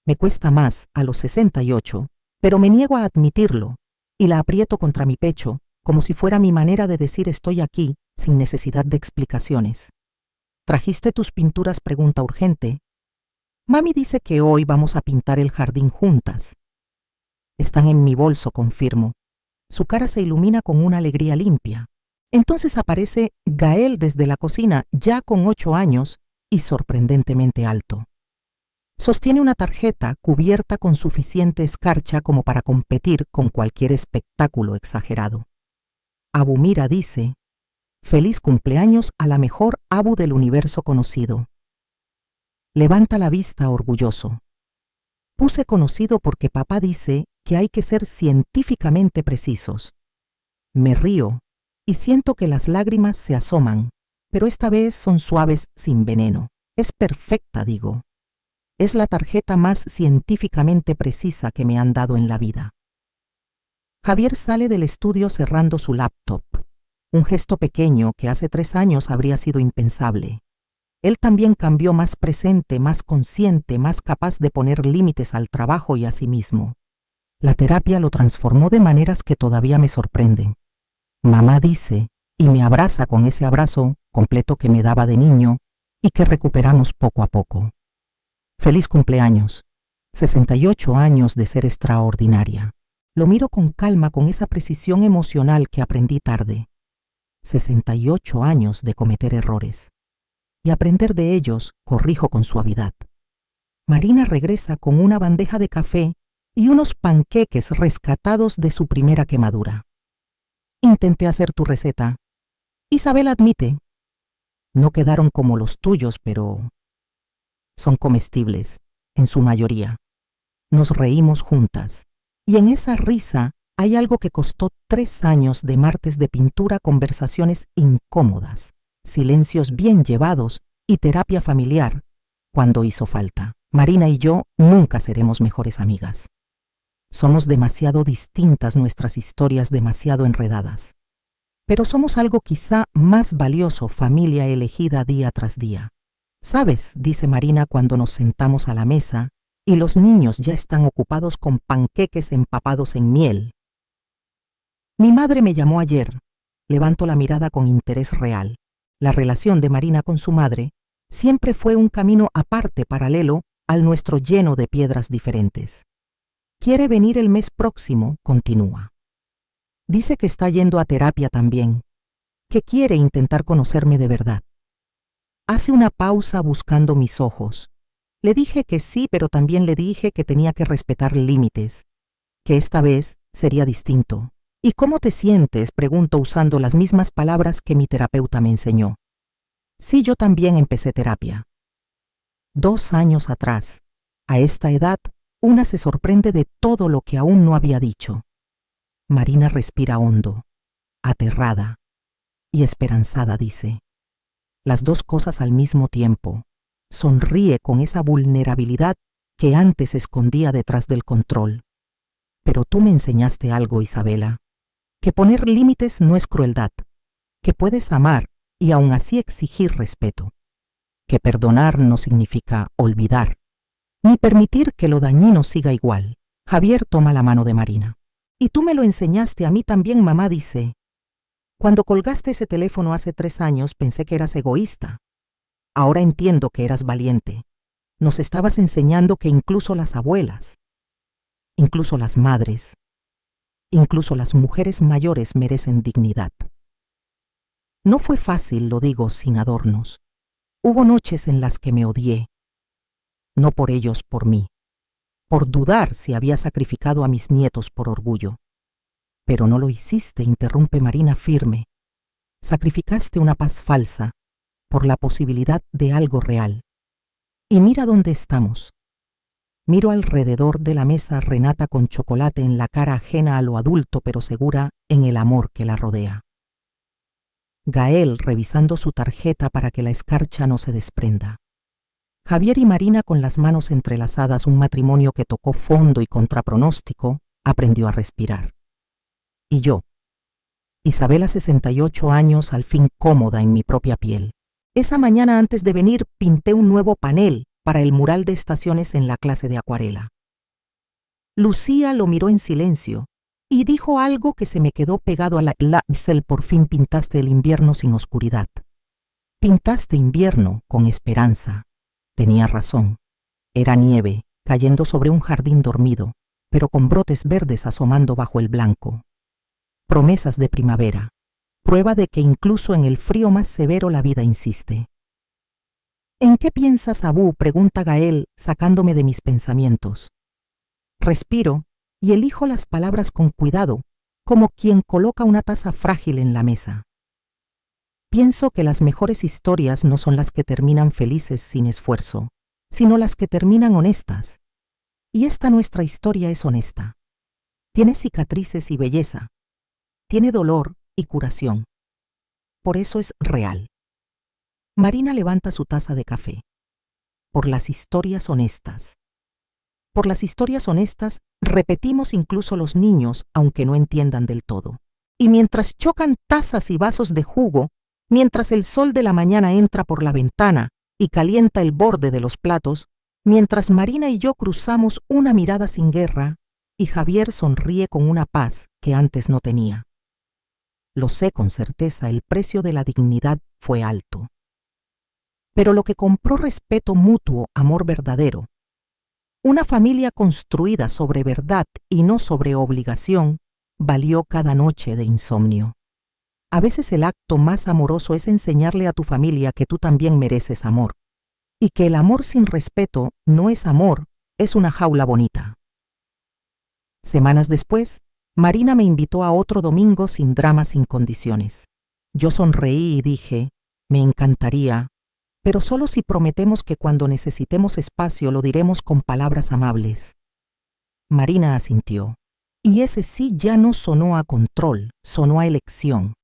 S1: Me cuesta más a los 68, pero me niego a admitirlo y la aprieto contra mi pecho, como si fuera mi manera de decir estoy aquí, sin necesidad de explicaciones. ¿Trajiste tus pinturas?, pregunta urgente. Mami dice que hoy vamos a pintar el jardín juntas. Están en mi bolso, confirmo. Su cara se ilumina con una alegría limpia. Entonces aparece Gael desde la cocina, ya con 8 años y sorprendentemente alto. Sostiene una tarjeta cubierta con suficiente escarcha como para competir con cualquier espectáculo exagerado. Abu Mira dice, feliz cumpleaños a la mejor Abu del universo conocido. Levanta la vista orgulloso. Puse conocido porque papá dice que hay que ser científicamente precisos. Me río y siento que las lágrimas se asoman, pero esta vez son suaves, sin veneno. Es perfecta, digo. Es la tarjeta más científicamente precisa que me han dado en la vida. Javier sale del estudio cerrando su laptop, un gesto pequeño que hace 3 años habría sido impensable. Él también cambió, más presente, más consciente, más capaz de poner límites al trabajo y a sí mismo. La terapia lo transformó de maneras que todavía me sorprenden. Mamá dice, y me abraza con ese abrazo completo que me daba de niño y que recuperamos poco a poco. Feliz cumpleaños. 68 años de ser extraordinaria. Lo miro con calma, con esa precisión emocional que aprendí tarde. 68 años de cometer errores. Y aprender de ellos, corrijo con suavidad. Marina regresa con una bandeja de café y unos panqueques rescatados de su primera quemadura. Intenté hacer tu receta. Isabel admite. No quedaron como los tuyos, pero son comestibles, en su mayoría. Nos reímos juntas, y en esa risa hay algo que costó 3 años de martes de pintura, conversaciones incómodas, silencios bien llevados y terapia familiar cuando hizo falta. Marina y yo nunca seremos mejores amigas. Somos demasiado distintas, nuestras historias demasiado enredadas. Pero somos algo quizá más valioso, familia elegida día tras día. ¿Sabes?, dice Marina cuando nos sentamos a la mesa y los niños ya están ocupados con panqueques empapados en miel. Mi madre me llamó ayer. Levanto la mirada con interés real. La relación de Marina con su madre siempre fue un camino aparte, paralelo al nuestro, lleno de piedras diferentes. Quiere venir el mes próximo, continúa. Dice que está yendo a terapia también, que quiere intentar conocerme de verdad. Hace una pausa buscando mis ojos. Le dije que sí, pero también le dije que tenía que respetar límites, que esta vez sería distinto. ¿Y cómo te sientes?, pregunto usando las mismas palabras que mi terapeuta me enseñó. Sí, yo también empecé terapia. 2 años atrás. A esta edad, una se sorprende de todo lo que aún no había dicho. Marina respira hondo, aterrada y esperanzada, dice. Las dos cosas al mismo tiempo. Sonríe con esa vulnerabilidad que antes escondía detrás del control. Pero tú me enseñaste algo, Isabela, que poner límites no es crueldad, que puedes amar y aún así exigir respeto, que perdonar no significa olvidar, ni permitir que lo dañino siga igual. Javier toma la mano de Marina. Y tú me lo enseñaste a mí también, mamá, dice. Cuando colgaste ese teléfono hace 3 años pensé que eras egoísta. Ahora entiendo que eras valiente. Nos estabas enseñando que incluso las abuelas, incluso las madres, incluso las mujeres mayores merecen dignidad. No fue fácil, lo digo sin adornos. Hubo noches en las que me odié. No por ellos, por mí. Por dudar si había sacrificado a mis nietos por orgullo. Pero no lo hiciste, interrumpe Marina firme. Sacrificaste una paz falsa por la posibilidad de algo real. Y mira dónde estamos. Miro alrededor de la mesa Renata con chocolate en la cara, ajena a lo adulto pero segura en el amor que la rodea. Gael revisando su tarjeta para que la escarcha no se desprenda. Javier y Marina con las manos entrelazadas, un matrimonio que tocó fondo y contra pronóstico aprendió a respirar. Y yo, Isabela, 68 años, al fin cómoda en mi propia piel. Esa mañana antes de venir pinté un nuevo panel para el mural de estaciones en la clase de acuarela. Lucía lo miró en silencio y dijo algo que se me quedó pegado a la Isel, por fin pintaste el invierno sin oscuridad. Pintaste invierno con esperanza. Tenía razón. Era nieve cayendo sobre un jardín dormido, pero con brotes verdes asomando bajo el blanco. Promesas de primavera. Prueba de que incluso en el frío más severo la vida insiste. ¿En qué piensas, Abú?, pregunta Gael, sacándome de mis pensamientos. Respiro y elijo las palabras con cuidado, como quien coloca una taza frágil en la mesa. Pienso que las mejores historias no son las que terminan felices sin esfuerzo, sino las que terminan honestas. Y esta nuestra historia es honesta. Tiene cicatrices y belleza. Tiene dolor y curación. Por eso es real. Marina levanta su taza de café. Por las historias honestas. Por las historias honestas repetimos incluso los niños, aunque no entiendan del todo. Y mientras chocan tazas y vasos de jugo, mientras el sol de la mañana entra por la ventana y calienta el borde de los platos, mientras Marina y yo cruzamos una mirada sin guerra y Javier sonríe con una paz que antes no tenía. Lo sé con certeza, el precio de la dignidad fue alto. Pero lo que compró respeto mutuo, amor verdadero, una familia construida sobre verdad y no sobre obligación, valió cada noche de insomnio. A veces el acto más amoroso es enseñarle a tu familia que tú también mereces amor, y que el amor sin respeto no es amor, es una jaula bonita. Semanas después, Marina me invitó a otro domingo sin drama, sin condiciones. Yo sonreí y dije, me encantaría, pero solo si prometemos que cuando necesitemos espacio lo diremos con palabras amables. Marina asintió. Y ese sí ya no sonó a control, sonó a elección.